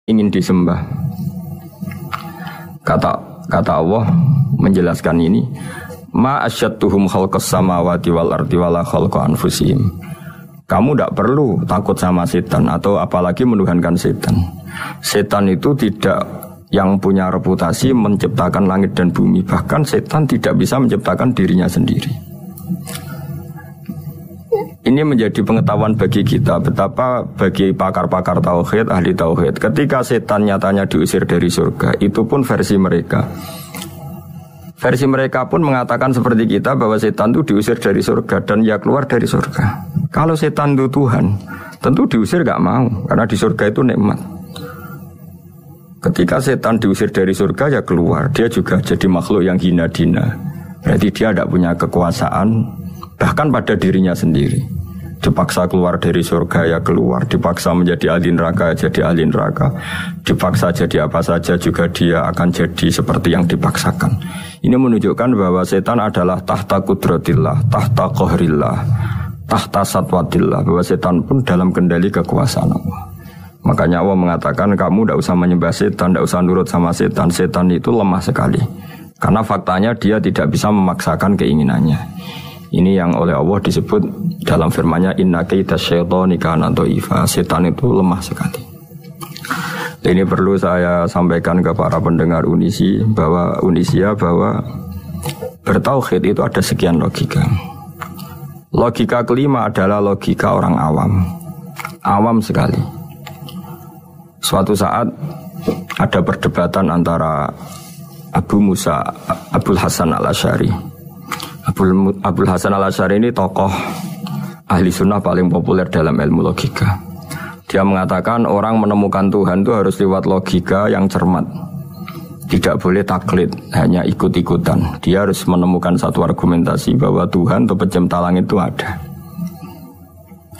ingin disembah. Kata Allah menjelaskan ini, ma asyadtuhum khalqas samawati wal ardi wala khalqa anfusihim. Kamu tidak perlu takut sama setan atau apalagi menuhankan setan. Setan itu tidak yang punya reputasi menciptakan langit dan bumi. Bahkan setan tidak bisa menciptakan dirinya sendiri. Ini menjadi pengetahuan bagi kita, betapa bagi pakar-pakar tauhid, ahli tauhid, ketika setan nyatanya diusir dari surga, itu pun versi mereka. Versi mereka pun mengatakan seperti kita bahwa setan itu diusir dari surga dan ya keluar dari surga. Kalau setan itu Tuhan, tentu diusir gak mau, karena di surga itu nikmat. Ketika setan diusir dari surga ya keluar, dia juga jadi makhluk yang hina-dina. Berarti dia tidak punya kekuasaan, bahkan pada dirinya sendiri. Dipaksa keluar dari surga ya keluar, dipaksa menjadi ahli neraka jadi ahli neraka, dipaksa jadi apa saja juga dia akan jadi seperti yang dipaksakan. Ini menunjukkan bahwa setan adalah tahta kudratillah, tahta qahrillah, tahta satwatillah, bahwa setan pun dalam kendali kekuasaan Allah. Makanya Allah mengatakan kamu tidak usah menyembah setan, tidak usah nurut sama setan. Setan itu lemah sekali, karena faktanya dia tidak bisa memaksakan keinginannya. Ini yang oleh Allah disebut dalam firman-Nya inna kaida syaitani kana dhaifa. Setan itu lemah sekali. Ini perlu saya sampaikan ke para pendengar Unisia bahwa bertauhid itu ada sekian logika. Logika kelima adalah logika orang awam. Awam sekali. Suatu saat ada perdebatan antara Abul Hasan Al-Asy'ari. Abul Hasan Al-Asy'ari ini tokoh ahli sunnah paling populer dalam ilmu logika. Dia mengatakan orang menemukan Tuhan itu harus lewat logika yang cermat. Tidak boleh taklid, hanya ikut-ikutan. Dia harus menemukan satu argumentasi bahwa Tuhan atau pencipta langit itu ada.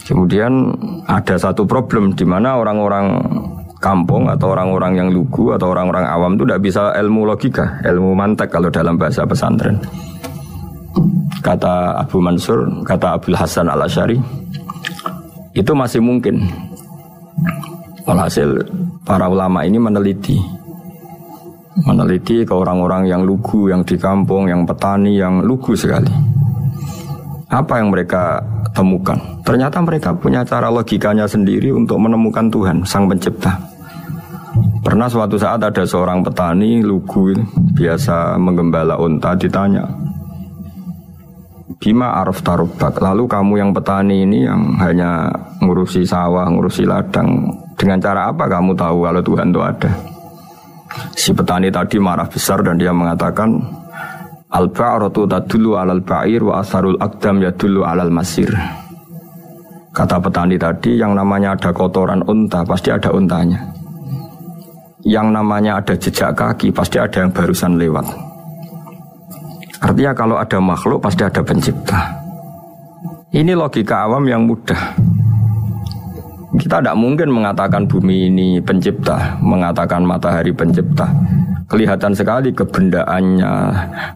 Kemudian ada satu problem di mana orang-orang kampung atau orang-orang yang lugu atau orang-orang awam itu tidak bisa ilmu logika, ilmu mantek kalau dalam bahasa pesantren. Kata Abu Mansur, kata Abul Hasan Al-Asy'ari, itu masih mungkin. Walhasil para ulama ini meneliti ke orang-orang yang lugu, yang di kampung, yang petani, yang lugu sekali. Apa yang mereka temukan? Ternyata mereka punya cara logikanya sendiri untuk menemukan Tuhan, Sang Pencipta. Pernah suatu saat ada seorang petani lugu, biasa menggembala unta, ditanya, Bima araf tarubbak, lalu kamu yang petani ini yang hanya ngurusi sawah, ngurusi ladang, dengan cara apa kamu tahu kalau Tuhan itu ada? Si petani tadi marah besar dan dia mengatakan, Al-ba'ratu tadullu alal ba'ir wa asarul aqdam yadullu alal masir. Kata petani tadi, yang namanya ada kotoran unta, pasti ada untanya. Yang namanya ada jejak kaki, pasti ada yang barusan lewat. Artinya kalau ada makhluk pasti ada pencipta. Ini logika awam yang mudah. Kita tidak mungkin mengatakan bumi ini pencipta, mengatakan matahari pencipta. Kelihatan sekali kebendaannya,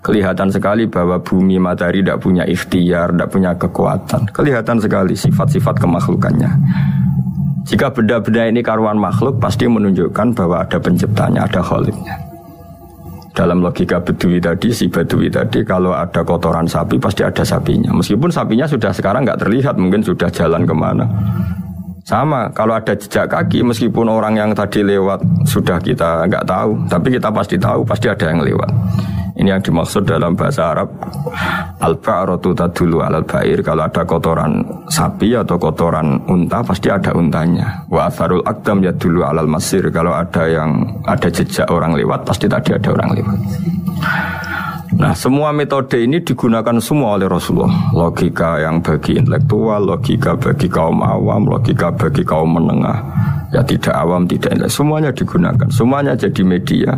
kelihatan sekali bahwa bumi matahari tidak punya ikhtiar, tidak punya kekuatan. Kelihatan sekali sifat-sifat kemakhlukannya. Jika benda-benda ini karuan makhluk, pasti menunjukkan bahwa ada penciptanya, ada khaliknya. Dalam logika Bedui tadi, si Bedui tadi, kalau ada kotoran sapi pasti ada sapinya. Meskipun sapinya sudah sekarang nggak terlihat, mungkin sudah jalan kemana. Sama, kalau ada jejak kaki, meskipun orang yang tadi lewat sudah kita nggak tahu, tapi kita pasti tahu, pasti ada yang lewat. Ini yang dimaksud dalam bahasa Arab, al-ba'ratu tadullu alal ba'ir. Kalau ada kotoran sapi atau kotoran unta, pasti ada untanya. Wa atharul aqdam yadullu alal masir. Kalau ada jejak orang lewat, pasti tadi ada orang lewat. Nah, semua metode ini digunakan semua oleh Rasulullah. Logika yang bagi intelektual, logika bagi kaum awam, logika bagi kaum menengah. Ya tidak awam, tidak intelektual. Semuanya digunakan. Semuanya jadi media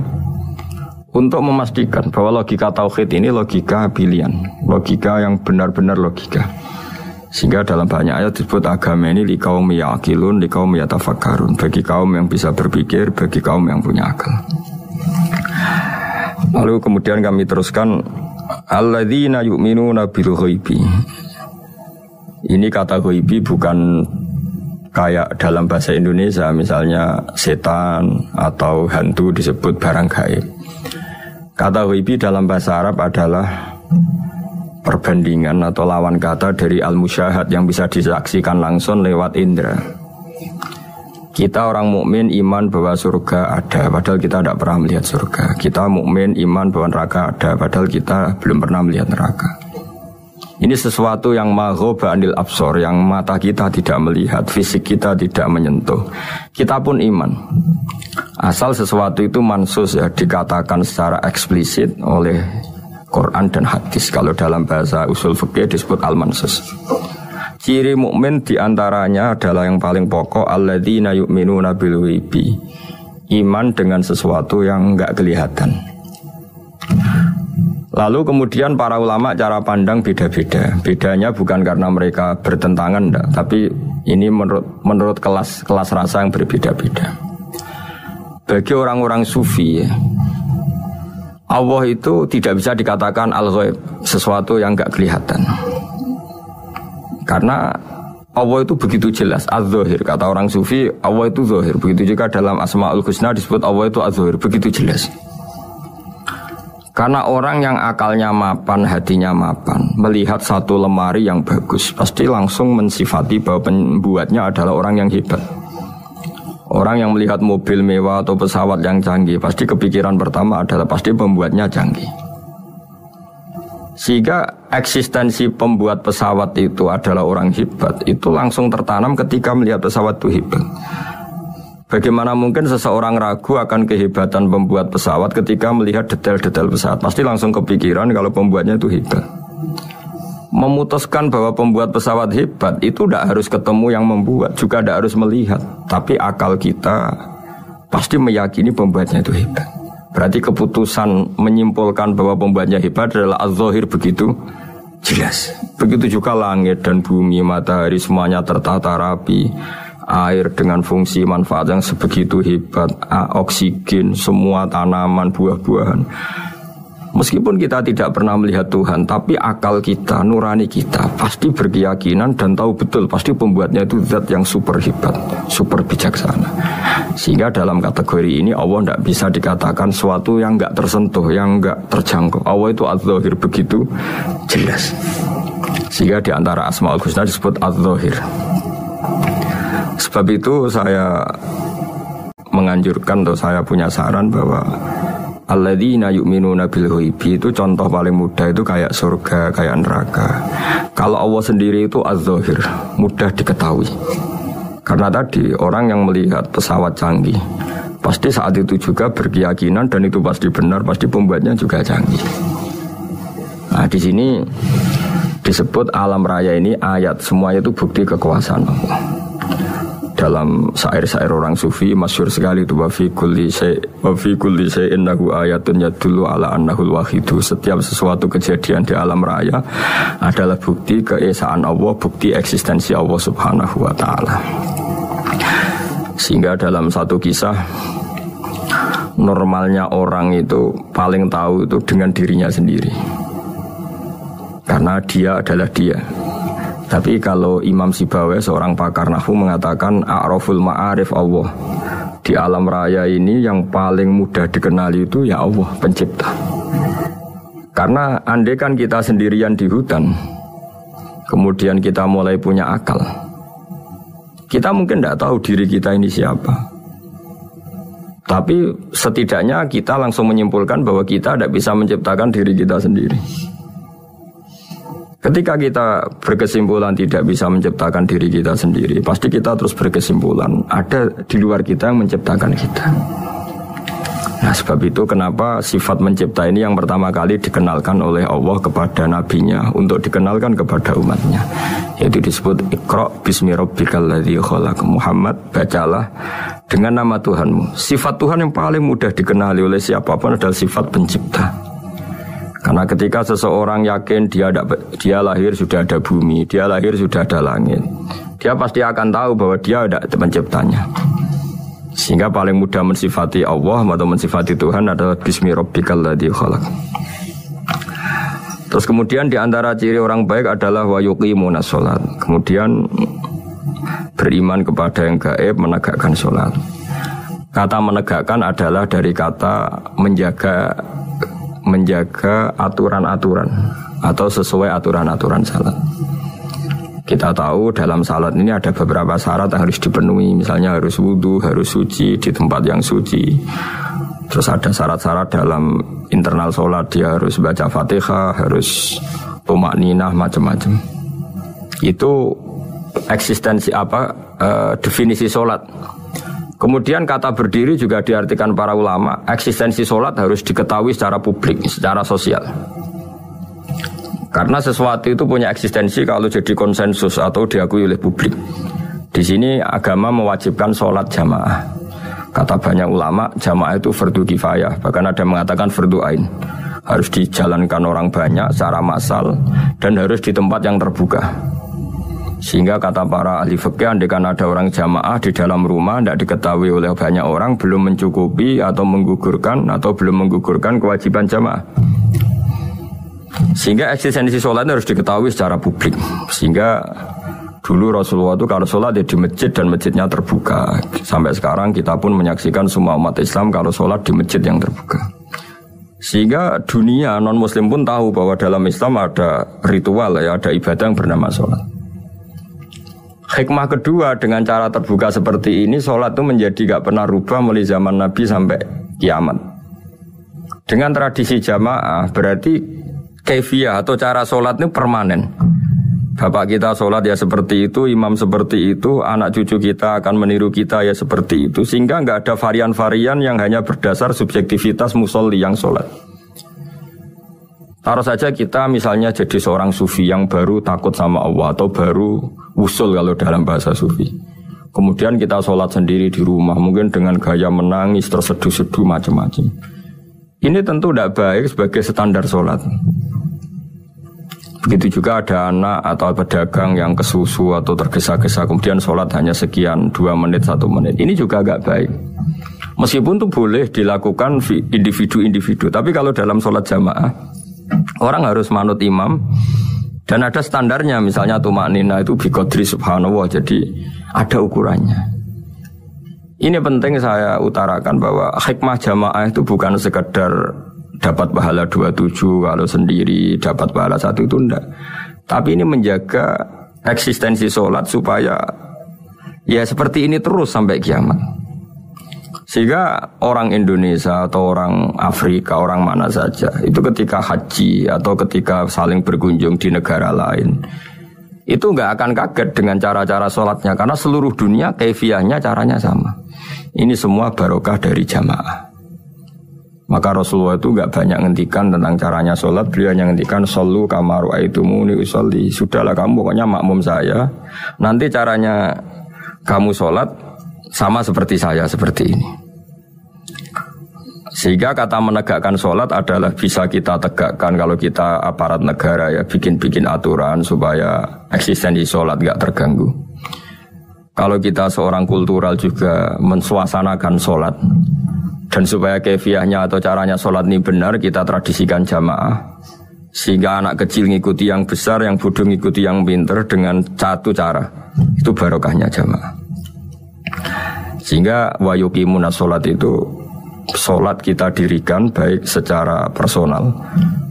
untuk memastikan bahwa logika tauhid ini logika pilihan, logika yang benar-benar logika. Sehingga dalam banyak ayat disebut agama ini liqaum yaqilun, liqaum yatafakkarun, bagi kaum yang bisa berpikir, bagi kaum yang punya akal. Lalu kemudian kami teruskan alladzina yu'minuna bil ghaibi. Ini kata ghaibi bukan kayak dalam bahasa Indonesia misalnya setan atau hantu disebut barang gaib. Kata ghaibi dalam bahasa Arab adalah perbandingan atau lawan kata dari al-musyahad yang bisa disaksikan langsung lewat indera. Kita orang mukmin iman bahwa surga ada, padahal kita tidak pernah melihat surga. Kita mukmin iman bahwa neraka ada, padahal kita belum pernah melihat neraka. Ini sesuatu yang maghoba anil absor, yang mata kita tidak melihat, fisik kita tidak menyentuh. Kita pun iman. Asal sesuatu itu mansus ya, dikatakan secara eksplisit oleh Quran dan hadis. Kalau dalam bahasa usul fikih disebut al-mansus. Ciri mukmin diantaranya adalah yang paling pokok alladzina yu'minuna bil ghaibi. Iman dengan sesuatu yang enggak kelihatan. Lalu kemudian para ulama cara pandang beda-beda. Bedanya bukan karena mereka bertentangan enggak, tapi ini menurut kelas rasa yang berbeda-beda. Bagi orang-orang sufi ya, Allah itu tidak bisa dikatakan al-ghaib, sesuatu yang enggak kelihatan. Karena Allah itu begitu jelas, az-zahir. Kata orang sufi, Allah itu zahir. Begitu juga dalam Asmaul Husna disebut Allah itu az-zahir. Begitu jelas. Karena orang yang akalnya mapan, hatinya mapan, melihat satu lemari yang bagus, pasti langsung mensifati bahwa pembuatnya adalah orang yang hebat. Orang yang melihat mobil mewah atau pesawat yang canggih, pasti kepikiran pertama adalah pasti pembuatnya canggih. Sehingga eksistensi pembuat pesawat itu adalah orang hebat, itu langsung tertanam ketika melihat pesawat itu hebat. Bagaimana mungkin seseorang ragu akan kehebatan pembuat pesawat ketika melihat detail-detail pesawat? Pasti langsung kepikiran kalau pembuatnya itu hebat. Memutuskan bahwa pembuat pesawat hebat itu tidak harus ketemu yang membuat, juga tidak harus melihat. Tapi akal kita pasti meyakini pembuatnya itu hebat. Berarti keputusan menyimpulkan bahwa pembuatnya hebat adalah az-zahir begitu jelas. Begitu juga langit dan bumi, matahari semuanya tertata rapi. Air dengan fungsi manfaat yang sebegitu hebat, oksigen, semua tanaman, buah-buahan. Meskipun kita tidak pernah melihat Tuhan, tapi akal kita, nurani kita pasti berkeyakinan dan tahu betul pasti pembuatnya itu zat yang super hebat, super bijaksana. Sehingga dalam kategori ini Allah tidak bisa dikatakan suatu yang enggak tersentuh, yang enggak terjangkau. Allah itu az-zahir begitu jelas. Sehingga di antara Asmaul Husna disebut az-zahir. Sebab itu saya menganjurkan atau saya punya saran bahwa alladzina yu'minuna bil ghaibi itu contoh paling mudah itu kayak surga, kayak neraka. Kalau Allah sendiri itu az-zahir, mudah diketahui. Karena tadi orang yang melihat pesawat canggih pasti saat itu juga berkeyakinan dan itu pasti benar, pasti pembuatnya juga canggih. Nah, di sini disebut alam raya ini ayat, semuanya itu bukti kekuasaan Allah. Dalam syair-syair orang sufi masyhur sekali itu wa fi kulli syai'in lahu ayatun yadullu ala annahul wahidu. Setiap sesuatu kejadian di alam raya adalah bukti keesaan Allah, bukti eksistensi Allah Subhanahu wa taala. Sehingga dalam satu kisah, normalnya orang itu paling tahu itu dengan dirinya sendiri. Karena dia adalah dia. Tapi kalau Imam Sibawai, seorang pakar nahwu, mengatakan a'raful ma'arif Allah. Di alam raya ini yang paling mudah dikenali itu ya Allah, pencipta. Karena andai kan kita sendirian di hutan, kemudian kita mulai punya akal, kita mungkin tidak tahu diri kita ini siapa. Tapi setidaknya kita langsung menyimpulkan bahwa kita tidak bisa menciptakan diri kita sendiri. Ketika kita berkesimpulan tidak bisa menciptakan diri kita sendiri, pasti kita terus berkesimpulan ada di luar kita yang menciptakan kita. Nah, sebab itu kenapa sifat mencipta ini yang pertama kali dikenalkan oleh Allah kepada nabinya untuk dikenalkan kepada umatnya, yaitu disebut Iqra bismi rabbikal ladzi khalaq. Muhammad, bacalah dengan nama Tuhanmu. Sifat Tuhan yang paling mudah dikenali oleh siapapun adalah sifat pencipta. Karena ketika seseorang yakin dia lahir sudah ada bumi, dia lahir sudah ada langit, dia pasti akan tahu bahwa dia ada penciptanya. Sehingga paling mudah mensifati Allah atau mensifati Tuhan adalah bismi rabbikal ladzi khalaq. Terus kemudian di antara ciri orang baik adalah wa yuqimunas shalat. Kemudian beriman kepada yang gaib, menegakkan sholat. Kata menegakkan adalah dari kata menjaga aturan-aturan atau sesuai aturan-aturan salat. Kita tahu dalam salat ini ada beberapa syarat yang harus dipenuhi. Misalnya harus wudu, harus suci di tempat yang suci. Terus ada syarat-syarat dalam internal sholat, dia harus baca Fatihah, harus tumakninah, macam-macam. Itu eksistensi definisi sholat. Kemudian kata berdiri juga diartikan para ulama, eksistensi sholat harus diketahui secara publik, secara sosial. Karena sesuatu itu punya eksistensi kalau jadi konsensus atau diakui oleh publik. Di sini agama mewajibkan sholat jamaah. Kata banyak ulama, jamaah itu fardu kifayah, bahkan ada mengatakan fardu ain. Harus dijalankan orang banyak secara massal dan harus di tempat yang terbuka. Sehingga kata para ahli fikih, andaikan ada orang jamaah di dalam rumah tidak diketahui oleh banyak orang, belum mencukupi atau belum menggugurkan kewajiban jamaah. Sehingga eksistensi sholat harus diketahui secara publik. Sehingga dulu Rasulullah itu kalau sholat di masjid dan masjidnya terbuka. Sampai sekarang kita pun menyaksikan semua umat Islam kalau sholat di masjid yang terbuka. Sehingga dunia non-muslim pun tahu bahwa dalam Islam ada ritual, ada ibadah yang bernama sholat. Hikmah kedua, dengan cara terbuka seperti ini, sholat itu menjadi gak pernah rubah mulai zaman Nabi sampai kiamat. Dengan tradisi jamaah berarti kaifiyah atau cara sholat itu permanen. Bapak kita sholat ya seperti itu, imam seperti itu, anak cucu kita akan meniru kita ya seperti itu. Sehingga nggak ada varian-varian yang hanya berdasar subjektivitas musolli yang sholat. Taruh saja kita misalnya jadi seorang sufi yang baru takut sama Allah atau baru usul kalau dalam bahasa sufi. Kemudian kita sholat sendiri di rumah, mungkin dengan gaya menangis, terseduh-seduh macam-macam. Ini tentu tidak baik sebagai standar sholat. Begitu juga ada anak atau pedagang yang kesusu atau tergesa-gesa kemudian sholat hanya sekian 2 menit 1 menit. Ini juga agak baik. Meskipun itu boleh dilakukan individu-individu, tapi kalau dalam sholat jamaah orang harus manut imam dan ada standarnya. Misalnya tumakninah itu biqadri subhanallah, jadi ada ukurannya. Ini penting saya utarakan bahwa hikmah jamaah itu bukan sekedar dapat pahala 27 kalau sendiri, dapat pahala 1 itu enggak. Tapi ini menjaga eksistensi sholat supaya ya seperti ini terus sampai kiamat. Sehingga orang Indonesia atau orang Afrika, orang mana saja, itu ketika haji atau ketika saling berkunjung di negara lain, itu enggak akan kaget dengan cara-cara sholatnya. Karena seluruh dunia kaifiyahnya caranya sama. Ini semua barokah dari jamaah. Maka Rasulullah itu enggak banyak ngendikan tentang caranya sholat. Beliau hanya ngendikan shollu kama ra'aitumuni usolli. Sudahlah kamu pokoknya makmum saya. Nanti caranya kamu sholat sama seperti saya seperti ini. Sehingga kata menegakkan sholat adalah bisa kita tegakkan kalau kita aparat negara ya bikin-bikin aturan supaya eksistensi sholat enggak terganggu. Kalau kita seorang kultural juga mensuasanakan sholat. Dan supaya kefiahnya atau caranya sholat ini benar, kita tradisikan jamaah. Sehingga anak kecil ngikuti yang besar, yang bodoh ngikuti yang pinter dengan satu cara. Itu barokahnya jamaah. Sehingga wa yuqimuna sholat itu, sholat kita dirikan baik secara personal.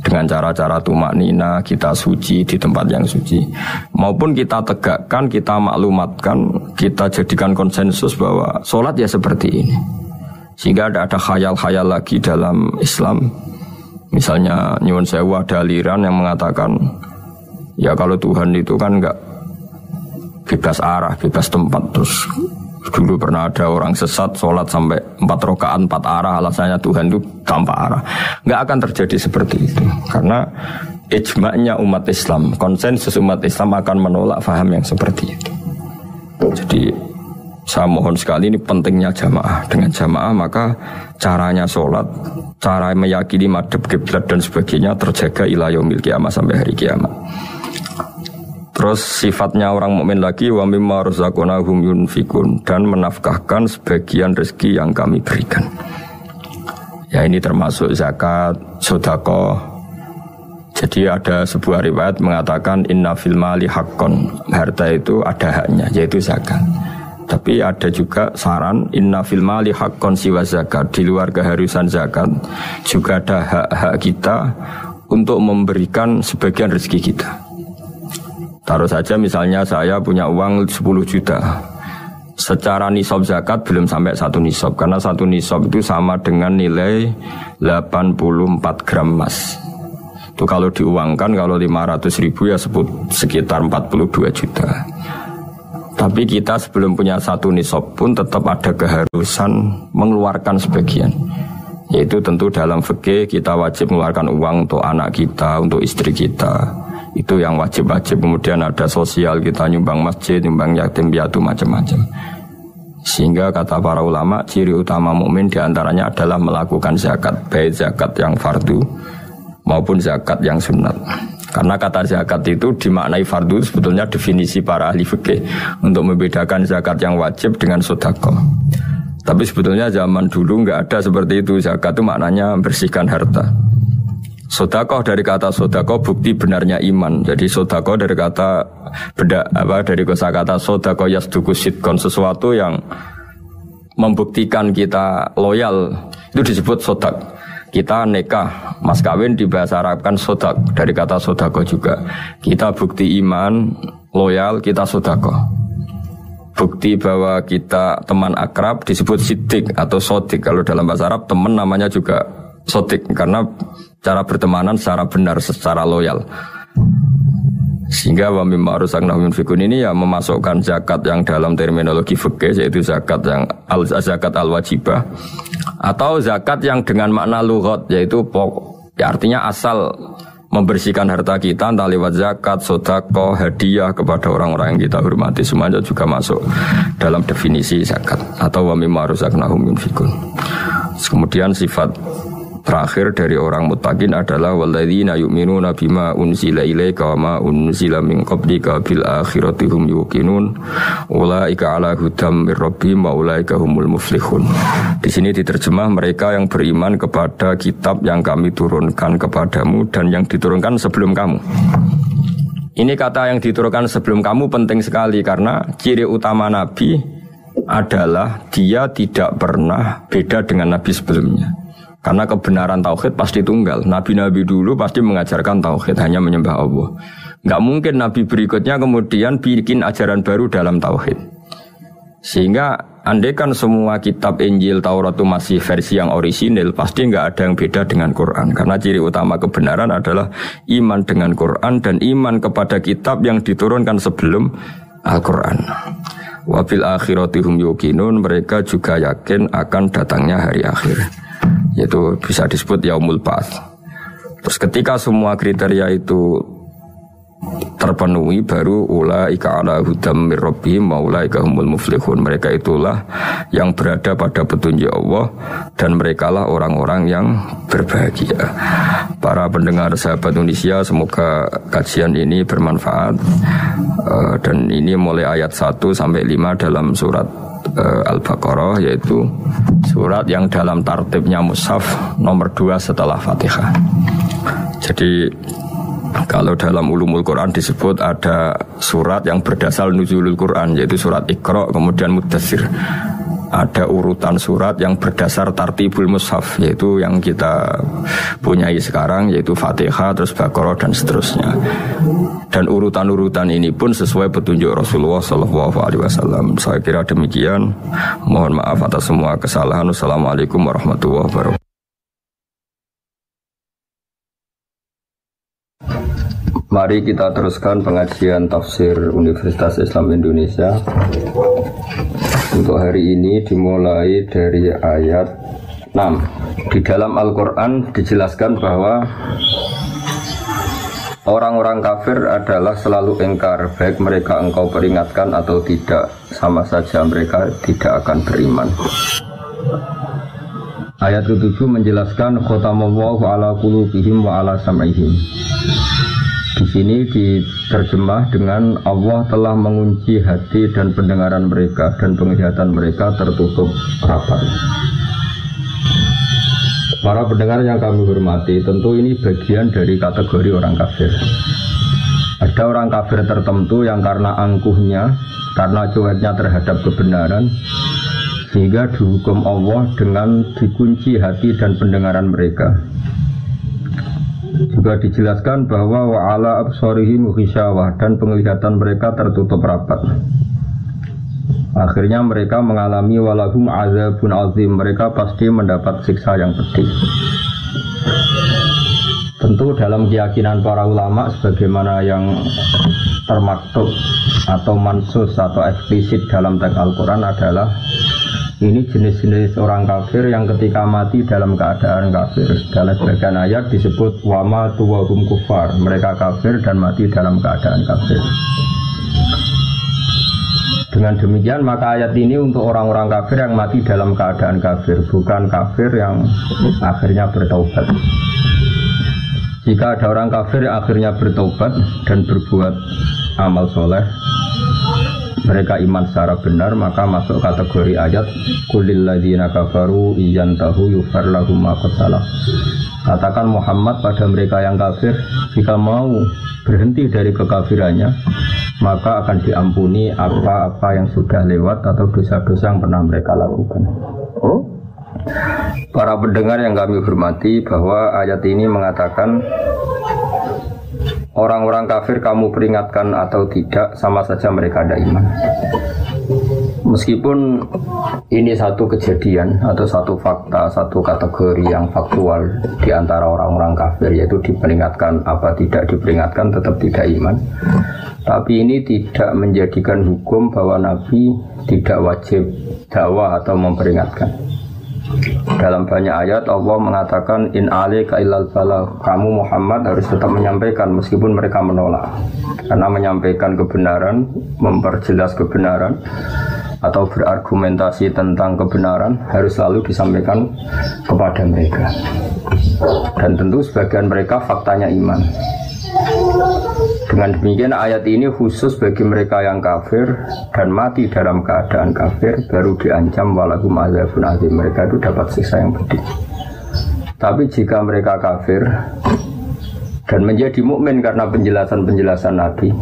Dengan cara-cara tumakninah, kita suci di tempat yang suci. Maupun kita tegakkan, kita maklumatkan, kita jadikan konsensus bahwa sholat ya seperti ini. Sehingga tidak ada khayal-khayal lagi dalam Islam. Misalnya nyuwun sewu ada aliran yang mengatakan ya kalau Tuhan itu kan enggak bebas arah, bebas tempat. Terus dulu pernah ada orang sesat sholat sampai 4 rakaat 4 arah, alasannya Tuhan itu tanpa arah. Enggak akan terjadi seperti itu. Karena ijma'nya umat Islam, konsensus umat Islam akan menolak faham yang seperti itu. Jadi saya mohon sekali, ini pentingnya jamaah. Dengan jamaah maka caranya sholat, cara meyakini madhab kiblat dan sebagainya terjaga ila yaumil qiyamah sampai hari kiamat. Terus sifatnya orang mukmin lagi wa mimma razaqnahum yunfikun, dan menafkahkan sebagian rezeki yang kami berikan. Ya ini termasuk zakat, sedekah. Jadi ada sebuah riwayat mengatakan inna fil mali haqqon, harta itu ada haknya yaitu zakat. Tapi ada juga saran inna fil mali haqqon siwa zakat, di luar keharusan zakat juga ada hak-hak kita untuk memberikan sebagian rezeki kita. Taruh saja misalnya saya punya uang 10 juta. Secara nisab zakat belum sampai 1 nisab, karena 1 nisab itu sama dengan nilai 84 gram emas. Itu kalau diuangkan, kalau 500 ribu ya sekitar 42 juta. Tapi kita sebelum punya 1 nisab pun tetap ada keharusan mengeluarkan sebagian. Yaitu tentu dalam fikih kita wajib mengeluarkan uang untuk anak kita, untuk istri kita. Itu yang wajib-wajib. Kemudian ada sosial, kita nyumbang masjid, nyumbang yatim piatu, macam-macam. Sehingga kata para ulama, ciri utama mukmin diantaranya adalah melakukan zakat, baik zakat yang fardu maupun zakat yang sunat. Karena kata zakat itu dimaknai fardu, sebetulnya definisi para ahli fikih untuk membedakan zakat yang wajib dengan sedekah. Tapi sebetulnya zaman dulu enggak ada seperti itu. Zakat itu maknanya membersihkan harta. Sedekah dari kata sedekah bukti benarnya iman. Jadi sedekah dari kata dari kosakata sedekah yasduqu sidqan, sesuatu yang membuktikan kita loyal itu disebut sedekah. Kita nikah, mas kawin di bahasa Arab kan sodak, dari kata sodako juga. Kita bukti iman, loyal, kita sodako. Bukti bahwa kita teman akrab disebut sidik atau sodik. Kalau dalam bahasa Arab teman namanya juga sodik, karena cara bertemanan secara benar, secara loyal. Sehingga wa mimma arsaknahum yunfikun ini ya memasukkan zakat yang dalam terminologi fikih, yaitu zakat yang zakat al-wajibah, atau zakat yang dengan makna lughat, yaitu ya artinya asal membersihkan harta kita, entah lewat zakat, sedekah, hadiah kepada orang-orang yang kita hormati, semuanya juga masuk dalam definisi zakat. Atau wa mimma arsaknahum yunfikun. Kemudian sifat terakhir dari orang muttaqin adalah walladzina yu'minuna bima unzila ilaika wa ma unzila min qablika bil akhirati hum yuqinun ulaika ala hudam mir rabbihim wa ulaika humul muflihun. Di sini diterjemah mereka yang beriman kepada kitab yang kami turunkan kepadamu dan yang diturunkan sebelum kamu. Ini kata yang diturunkan sebelum kamu penting sekali, karena ciri utama Nabi adalah dia tidak pernah beda dengan Nabi sebelumnya. Karena kebenaran tauhid pasti tunggal. Nabi-nabi dulu pasti mengajarkan tauhid, hanya menyembah Allah. Enggak mungkin nabi berikutnya kemudian bikin ajaran baru dalam tauhid. Sehingga andaikan semua kitab Injil, Taurat itu masih versi yang orisinil, pasti enggak ada yang beda dengan Quran. Karena ciri utama kebenaran adalah iman dengan Quran dan iman kepada kitab yang diturunkan sebelum Al-Quran. Wabil akhiratihum yuqinun, mereka juga yakin akan datangnya hari akhir, yaitu bisa disebut yaumul ba'ats. Terus ketika semua kriteria itu terpenuhi, baru ulaika ala hudam mir rabbihim wa ulaika humul muflihun. Mereka itulah yang berada pada petunjuk Allah dan merekalah orang-orang yang berbahagia. Para pendengar sahabat Indonesia, semoga kajian ini bermanfaat. Dan ini mulai ayat 1 sampai 5 dalam surat Al-Baqarah, yaitu surat yang dalam tartibnya mushaf nomor 2 setelah Fatihah. Jadi kalau dalam ulumul Quran disebut ada surat yang berdasar nuzulul Quran, yaitu surat Iqra, kemudian Muddatsir. Ada urutan surat yang berdasar tartibul mushaf, yaitu yang kita punyai sekarang, yaitu Fatihah, terus Baqarah dan seterusnya. Dan urutan-urutan ini pun sesuai petunjuk Rasulullah SAW. Saya kira demikian. Mohon maaf atas semua kesalahan. Wassalamualaikum warahmatullahi wabarakatuh. Mari kita teruskan pengajian tafsir Universitas Islam Indonesia. Untuk hari ini dimulai dari ayat 6. Di dalam Al-Quran dijelaskan bahwa orang-orang kafir adalah selalu ingkar, baik mereka engkau peringatkan atau tidak, sama saja mereka tidak akan beriman. Ayat ke-7 menjelaskan khatamallahu ala qulubihim wa ala sam'ihim. Di sini diterjemah dengan Allah telah mengunci hati dan pendengaran mereka dan penglihatan mereka tertutup rapat. Para pendengar yang kami hormati, tentu ini bagian dari kategori orang kafir. Ada orang kafir tertentu yang karena angkuhnya, karena cueknya terhadap kebenaran, sehingga dihukum Allah dengan dikunci hati dan pendengaran mereka. Juga dijelaskan bahwa wa'ala absarihim ghisyawah, dan penglihatan mereka tertutup rapat. Akhirnya mereka mengalami walahum azabun azim, mereka pasti mendapat siksa yang pedih. Tentu dalam keyakinan para ulama sebagaimana yang termaktub atau mansus atau eksplisit dalam teks Al-Quran adalah ini jenis-jenis orang kafir yang ketika mati dalam keadaan kafir. Dalam sebagian ayat disebut wama tuwahum kufar, mereka kafir dan mati dalam keadaan kafir. Dengan demikian maka ayat ini untuk orang-orang kafir yang mati dalam keadaan kafir, bukan kafir yang akhirnya bertaubat. Jika ada orang kafir yang akhirnya bertaubat dan berbuat amal soleh, mereka iman secara benar, maka masuk kategori ayat qulil ladzina kafaru iyantahu yufar lahum ma qad salaf. Katakan Muhammad pada mereka yang kafir, jika mau berhenti dari kekafirannya, maka akan diampuni apa-apa yang sudah lewat atau dosa-dosa yang pernah mereka lakukan. Para pendengar yang kami hormati, bahwa ayat ini mengatakan orang-orang kafir kamu peringatkan atau tidak, sama saja mereka ada iman. Meskipun ini satu kejadian atau satu fakta, satu kategori yang faktual di antara orang-orang kafir, yaitu diperingatkan apa tidak diperingatkan tetap tidak iman. Tapi ini tidak menjadikan hukum bahwa Nabi tidak wajib dakwah atau memperingatkan. Dalam banyak ayat Allah mengatakan in alaika illal balagh, kamu Muhammad harus tetap menyampaikan meskipun mereka menolak. Karena menyampaikan kebenaran, memperjelas kebenaran atau berargumentasi tentang kebenaran harus selalu disampaikan kepada mereka. Dan tentu sebagian mereka faktanya iman. Dengan demikian ayat ini khusus bagi mereka yang kafir dan mati dalam keadaan kafir, baru diancam walahum azabun azim, mereka itu dapat siksa yang pedih. Tapi jika mereka kafir dan menjadi mukmin karena penjelasan-penjelasan Nabi,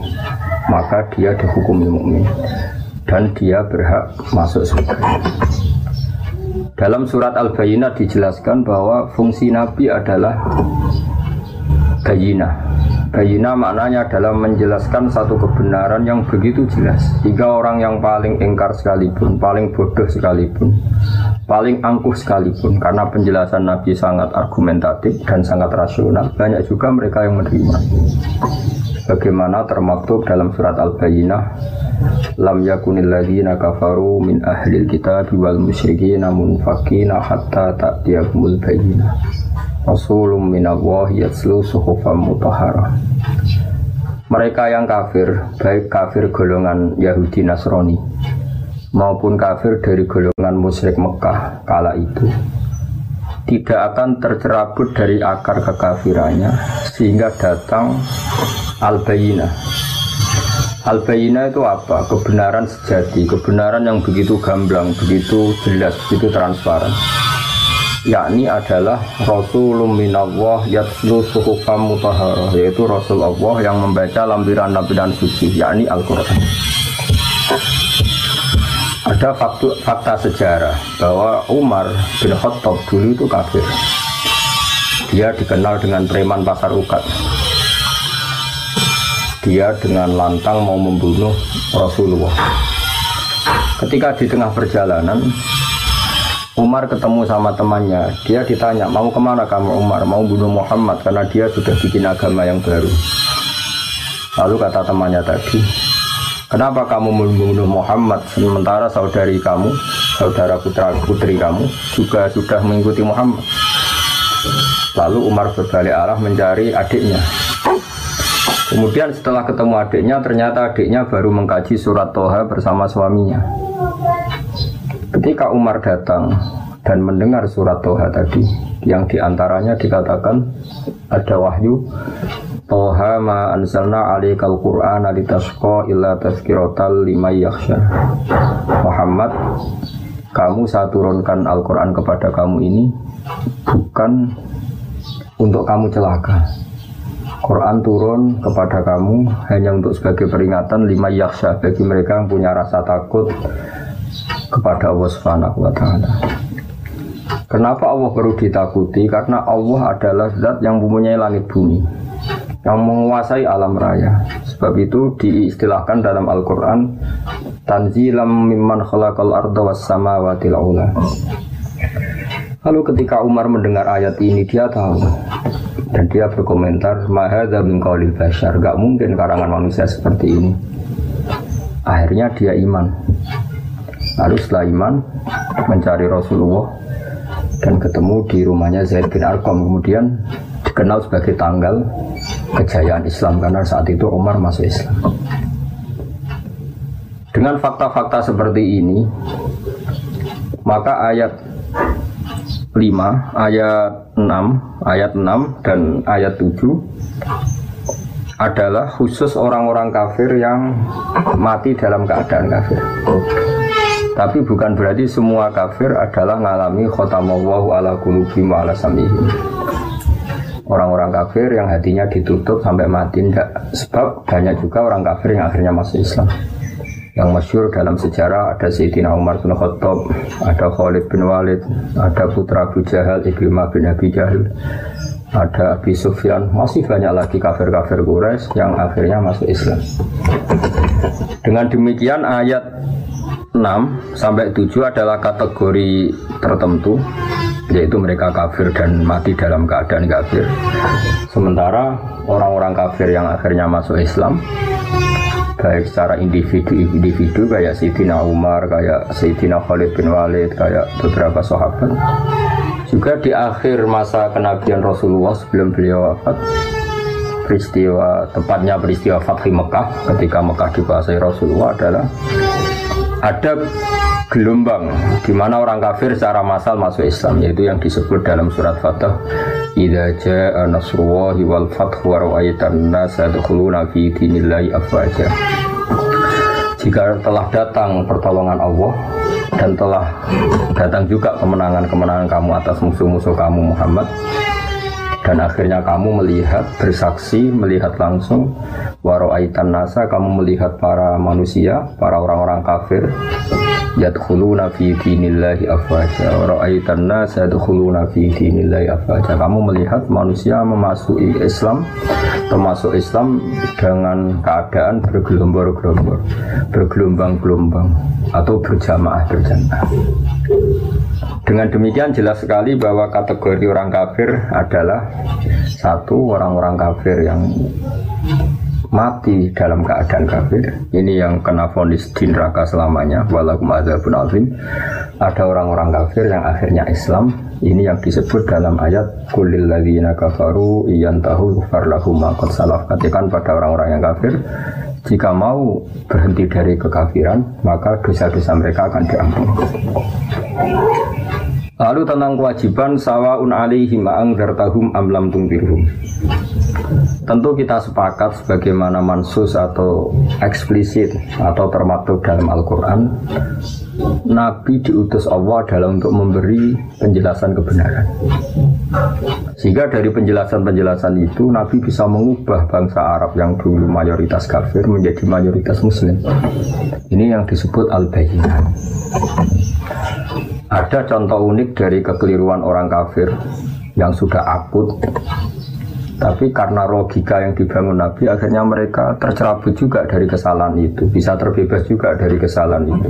maka dia dihukumi mukmin dan dia berhak masuk surga. Dalam surat Al-Bayyinah dijelaskan bahwa fungsi Nabi adalah bayyinah. Bayyinah maknanya adalah menjelaskan satu kebenaran yang begitu jelas, sehingga orang yang paling ingkar sekalipun, paling bodoh sekalipun, paling angkuh sekalipun, karena penjelasan Nabi sangat argumentatif dan sangat rasional, banyak juga mereka yang menerima. Bagaimana termaktub dalam surat Al-Bayyinah, lam yakunil ladzina kafaru min ahlil kitabi wal musyrikin munfakina hatta ta'tiyahumul bayyinah rasulun minallahi yatslu suhufan mutahharah. Mereka yang kafir, baik kafir golongan Yahudi Nasrani maupun kafir dari golongan musyrik Mekah kala itu, tidak akan tercerabut dari akar kekafirannya sehingga datang Al-Bayyinah. Al-Bayyinah itu apa? Kebenaran sejati, kebenaran yang begitu gamblang, begitu jelas, begitu transparan. Yakni adalah Rasulun minallah yatslu suhufan mutahharah, yaitu Rasul Allah yang membaca lampiran-lampiran suci, yakni Al-Quran. Ada fakta sejarah bahwa Umar bin Khattab dulu itu kafir. Dia dikenal dengan preman pasar ukat. Dia dengan lantang mau membunuh Rasulullah. Ketika di tengah perjalanan, Umar ketemu sama temannya. Dia ditanya, mau kemana kamu Umar? Mau bunuh Muhammad karena dia sudah bikin agama yang baru. Lalu kata temannya tadi, kenapa kamu membunuh Muhammad sementara saudari kamu, saudara putra-putri kamu juga sudah mengikuti Muhammad? Lalu Umar berbalik arah mencari adiknya. Kemudian setelah ketemu adiknya, ternyata adiknya baru mengkaji surat Toha bersama suaminya. Ketika Umar datang dan mendengar surat Toha tadi, yang diantaranya dikatakan ada wahyu, Toha ma anzalna alaikal qur'ana litasqa illa tazkiratal liman yakhsha. Muhammad, kamu saya turunkan Al-Quran kepada kamu ini bukan untuk kamu celaka. Quran turun kepada kamu hanya untuk sebagai peringatan lima yakhsha, bagi mereka yang punya rasa takut kepada Allah Subhanahu wa ta'ala. Kenapa Allah perlu ditakuti? Karena Allah adalah zat yang mempunyai langit bumi, yang menguasai alam raya. Sebab itu diistilahkan dalam Al-Quran tanzilam mimman khalaqal arda was samawati al-ula. Lalu ketika Umar mendengar ayat ini, dia tahu dan dia berkomentar, ma hadza min qaulil bashar, enggak mungkin karangan manusia seperti ini. Akhirnya dia iman. Lalu setelah iman mencari Rasulullah dan ketemu di rumahnya Zaid bin Arqam, kemudian dikenal sebagai tanggal kejayaan Islam karena saat itu Umar masuk Islam. Dengan fakta-fakta seperti ini, maka ayat 5, ayat 6 dan ayat 7 adalah khusus orang-orang kafir yang mati dalam keadaan kafir. Tapi bukan berarti semua kafir adalah ngalami khotamallahu ala qulubihim wa ala sam'ihim. Orang-orang kafir yang hatinya ditutup sampai mati enggak. Sebab banyak juga orang kafir yang akhirnya masuk Islam. Yang masyhur dalam sejarah ada Sayyidina Umar bin Khattab, ada Khalid bin Walid, ada putra Abu Jahal, Ikrimah bin Abi Jahal, ada Abi Sufyan, masih banyak lagi kafir-kafir Quraisy yang akhirnya masuk Islam. Dengan demikian ayat 6 sampai 7 adalah kategori tertentu, yaitu mereka kafir dan mati dalam keadaan kafir. Sementara orang-orang kafir yang akhirnya masuk Islam, baik secara individu kayak Sayyidina Umar, kayak Sayyidina Khalid bin Walid, kayak beberapa sahabat, juga di akhir masa kenabian Rasulullah sebelum beliau wafat, tepatnya peristiwa Fathi Mekah, ketika Mekah dikuasai Rasulullah, adalah ada gelombang di mana orang kafir secara massal masuk Islam, yaitu yang disebut dalam surat Fatah, idza jaa nasrullahi wal fathu wa ra'aitan nasa yadkhuluna fi dinillahi afwaja. Jika telah datang pertolongan Allah dan telah datang juga kemenangan-kemenangan kamu atas musuh-musuh kamu Muhammad, dan akhirnya kamu melihat, bersaksi, melihat langsung, wa ra'aitan nasa, kamu melihat para manusia, para orang-orang kafir, yadkhuluna fi dinillahi afwaja, wa ra'aitan nasa yadkhuluna fi dinillahi afwaja, kamu melihat manusia memasuki Islam, termasuk Islam dengan keadaan bergelombang-gelombang, bergelombang-gelombang atau berjamaah-berjamaah. Dengan demikian jelas sekali bahwa kategori orang kafir adalah satu, orang-orang kafir yang mati dalam keadaan kafir, ini yang kena vonis di neraka selamanya, walakum adzabun azim. Ada orang-orang kafir yang akhirnya Islam, ini yang disebut dalam ayat qulil ladzina kafaru iyantahu yughfar lahum ma qad salaf. Katakan pada orang-orang yang kafir, jika mau berhenti dari kekafiran, maka dosa-dosa mereka akan diampuni. Lalu tentang kewajiban sawaun alaihim ma'angdartahum am lam tundirhum. Tentu kita sepakat sebagaimana mansus atau eksplisit atau termaktub dalam Al-Quran, Nabi diutus Allah adalah untuk memberi penjelasan kebenaran. Sehingga dari penjelasan-penjelasan itu Nabi bisa mengubah bangsa Arab yang dulu mayoritas kafir menjadi mayoritas Muslim. Ini yang disebut Al-Bayyinah. Ada contoh unik dari kekeliruan orang kafir yang sudah akut, tapi karena logika yang dibangun Nabi, akhirnya mereka tercerabut juga dari kesalahan itu, bisa terbebas juga dari kesalahan itu.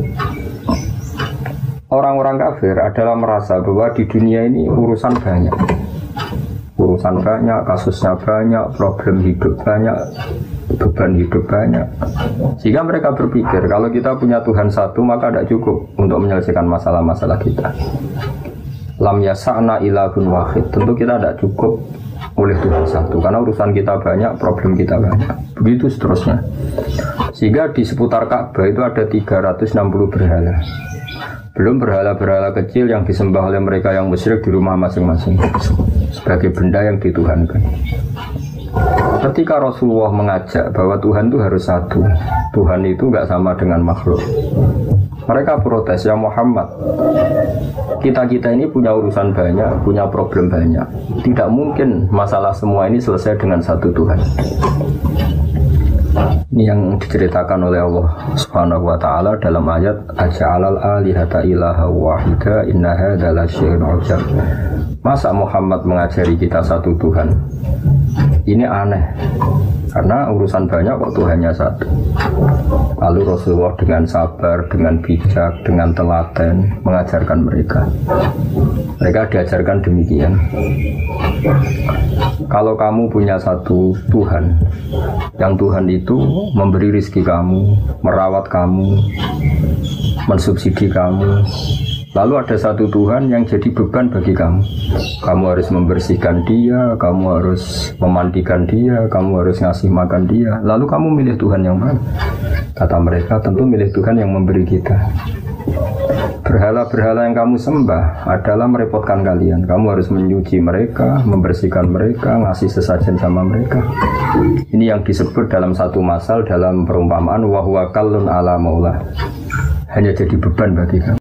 Orang-orang kafir adalah merasa bahwa di dunia ini urusan banyak, kasusnya banyak, problem hidup banyak, beban hidup banyak. Sehingga mereka berpikir kalau kita punya Tuhan satu maka tidak cukup untuk menyelesaikan masalah-masalah kita. Lam yasa'na ilahun wahid, tentu kita tidak cukup oleh Tuhan satu karena urusan kita banyak, problem kita banyak. Begitu seterusnya. Sehingga di seputar Ka'bah itu ada 360 berhala. Belum berhala-berhala kecil yang disembah oleh mereka yang musyrik di rumah masing-masing sebagai benda yang dituhankan. Ketika Rasulullah mengajak bahwa Tuhan itu harus satu, Tuhan itu nggak sama dengan makhluk, Mereka protes, ya Muhammad, kita-kita ini punya urusan banyak, punya problem banyak. Tidak mungkin masalah semua ini selesai dengan satu Tuhan. Ini yang diceritakan oleh Allah Subhanahu wa taala dalam ayat aja'alal alihata ilaha wahida inna hadza lasyai'un 'ujab. Masa Muhammad mengajari kita satu Tuhan? Ini aneh. Karena urusan banyak kok Tuhannya satu. Lalu Rasulullah dengan sabar, dengan bijak, dengan telaten mengajarkan mereka. Mereka diajarkan demikian. Kalau kamu punya satu Tuhan, yang Tuhan itu memberi rizki kamu, merawat kamu, mensubsidi kamu, lalu ada satu Tuhan yang jadi beban bagi kamu. Kamu harus membersihkan dia, kamu harus memandikan dia, kamu harus ngasih makan dia. Lalu kamu milih Tuhan yang mana? Kata mereka, tentu milih Tuhan yang memberi kita. Berhala-berhala yang kamu sembah adalah merepotkan kalian. Kamu harus menyuci mereka, membersihkan mereka, ngasih sesajen sama mereka. Ini yang disebut dalam satu masal dalam perumpamaan wa huwa kallun ala maula. Hanya jadi beban bagi kamu.